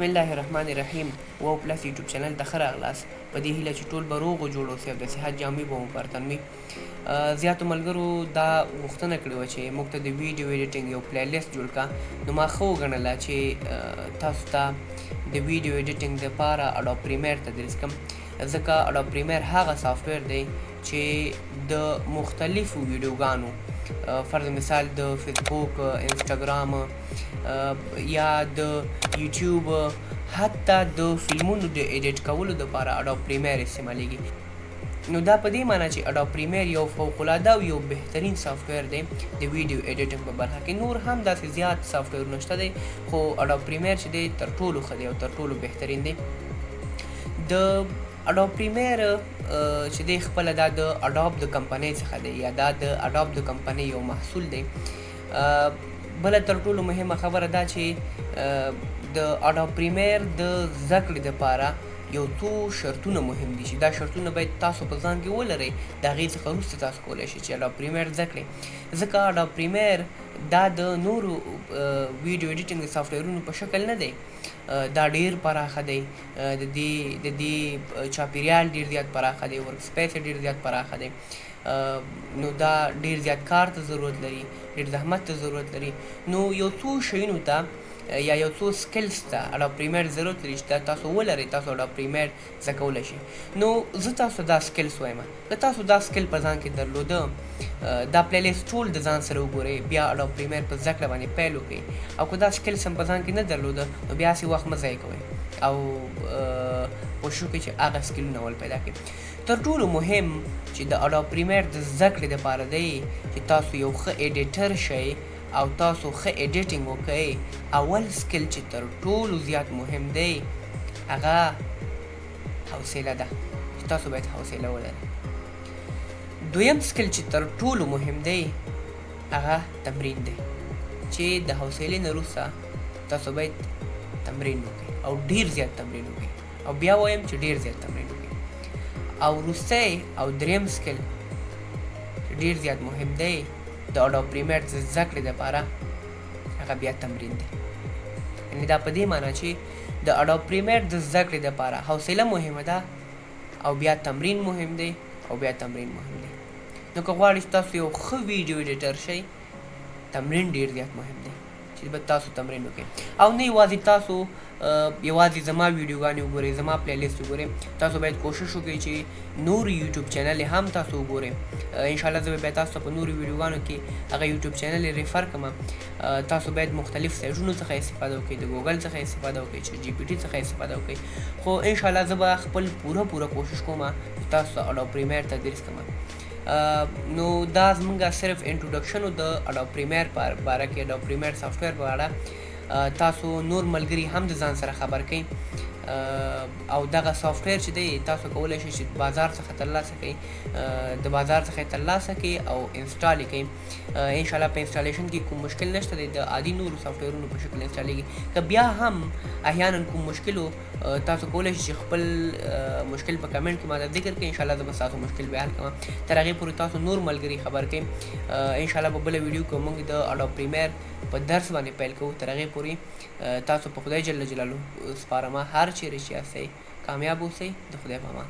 بسم الله الرحمن الرحیم واو پلس یوټیوب چینل ته ښه راغلاست. په دې هیله چې ټول به روغ و جوړ اوسئ او د صحت جامې به مو برتن وي. زیاتو ملګرو دا غوښتنه کړې وه چې موږ ته د ویډیو ایډیټینګ یو پلی لیست جوړ کړه. نو ما ښه وګڼله چې تاسو ته د ویډیو ایډیټینګ دپاره اډوب پریمیر تدریس کړم، ځکه اډوب پریمیر هغه سافټویر دی چې د مختلفو ویډیوګانو فرض مثال د فیسبوک، انسټاګرام یا د یوټیوب، حتی د فلمونو د ایډیټ کولو دپاره اډوب پریمیر استعمالیږي. نو دا په دې معنی چې اډوب پریمیر یو فوق العاده او یو بهترین سافټویر دی د ویډیو ایډیټینګ په برخه کې. نور هم داسې زیات سافټویرونه شته دی، خو اډوب پریمیر چې دی تر ټولو ښه دی او تر ټولو بهترین دی. د اډوب پریمیر چې دی خپله دا د اډوب د کمپنۍ څخه دی یا دا د اډوب د کمپنۍ یو محصول دی. بله تر ټولو مهمه خبره دا چې د اډوب پریمیر د زده کړې دپاره یو څو شرطونه مهم دي چې دا شرطونه باید تاسو په ځان کې ولرئ. د هغې څخه وروسته تاسو کولی شئ چې اډوب پریمیر زده کړئ، ځکه اډوب پریمیر دا د نورو ویډیو ایډیټینګ د سافټویرونو په شکل نه دی. دا ډیر پراخه دی، د دې چاپیریال ډیر زیات پراخه دی، ورک سپیس ډیر زیات پراخه دی. نو دا ډیر زیات کار ته ضرورت لري، ډیر زحمت ته ضرورت لري. نو یو څو شیونو ته یا یو څو سکلز ته اډوب پریمیر ضرورت لري چې تاسو ولرئ، تاسو اډوب پریمیر زده کولی شئ. نو زه تاسو دا سکلز وایم، که تاسو دا سکل په ځان کې درلوده، دا پلی لیست ټول د ځان سره وګورئ، بیا اډوب پریمیر په زده کړه باندې پیل وکړئ. او که دا سکلز هم په ځان کې نه درلوده، نو بیا هسې وخت مه ضایع کوئ او کوشش وکړئ چې هغه سکلونه ول پیدا کړئ. تر ټولو مهم چې د اډوب پریمیر د زده کړې دپاره دی چې تاسو یو ښه ایډیټر شئ او تاسو ښه ایډیټینګ وکړئ. اول سکل چې تر ټولو زیات مهم دی هغه حوصله ده، چې تاسو باید حوصله ولرئ. دویم سکل چې تر ټولو مهم دی هغه تمرین دی، چې د حوصلې نه وروسته تاسو باید تمرین وکړئ او ډیر زیات تمرین وکړئ. او بیا وایم چې ډیر زیات تمرین وکړئ. او وروستی او دریم سکل چې ډیر زیات مهم دی د اډوب پریمیر د زده کړې دپاره هغه بیا تمرین دی. یعنې دا په دې معنی چې د اډوب پریمیر د زده کړې دپاره حوصله مهمه ده او بیا تمرین مهم دی او بیا تمرین مهم دی. نو که غواړئ چې تاسو یو ښه ویډیو ایډیټر شئ، تمرین ډیر زیات مهم دی چې به تاسو تمرین وکړئ. او نه یوازې تاسو یوازې زما ویډیوګانې وګورئ، زما پلی لیست وګورئ، تاسو باید کوشش وکړئ چې نور یوټیوب چینل هم تاسو وګورئ. انشاءالله زه به بیا تاسو ته په نورو ویډیوګانو کې هغه یوټیوب چینل ریفر کړم. تاسو باید مختلف سایټونو څخه استفاده وکړئ، د ګوګل څخه استفاده وکړئ، چټ جی پي ټي څخه استفاده وکړئ. خو انشاءالله زه به خپل پوره کوشش کوم چې تاسو ته اډوب پریمیر تدریس کړم. نو دا زمونږ صرف انټروډکشن و د اډوب پریمیر په باره کې، اډوب پریمیر سافټویر په اړه. تاسو نور ملګري هم د ځان سره خبر کړئ او دغه سافټویر چې دی تاسو کولی شئ چې بازار څخه ترلاسه کړئ، د بازار څخه یې ترلاسه کړئ او انسټال یې کړئ. انشاءالله په انسټالیشن کې کوم مشکل نشته دی، د عادي نورو سافټویرونو په شکل انسټالیږي. که بیا هم احیانا کوم مشکل و، تاسو کولی شئ چې خپل مشکل په کمنټ کې ماته ذکر کړئ، انشاءالله زه به ستاسو مشکل به حل کړم. تر هغې پورې تاسو نور ملګري خبر کړئ. انشاءالله په بله ویډیو کې موږ د اډوب پریمیر په درس باندې پیل کوو. تر هغې پورې تاسو په خدای جل جلاله سپارم، هر چیرې چې یاستئ کامیاب اوسئ. د خدای په امان.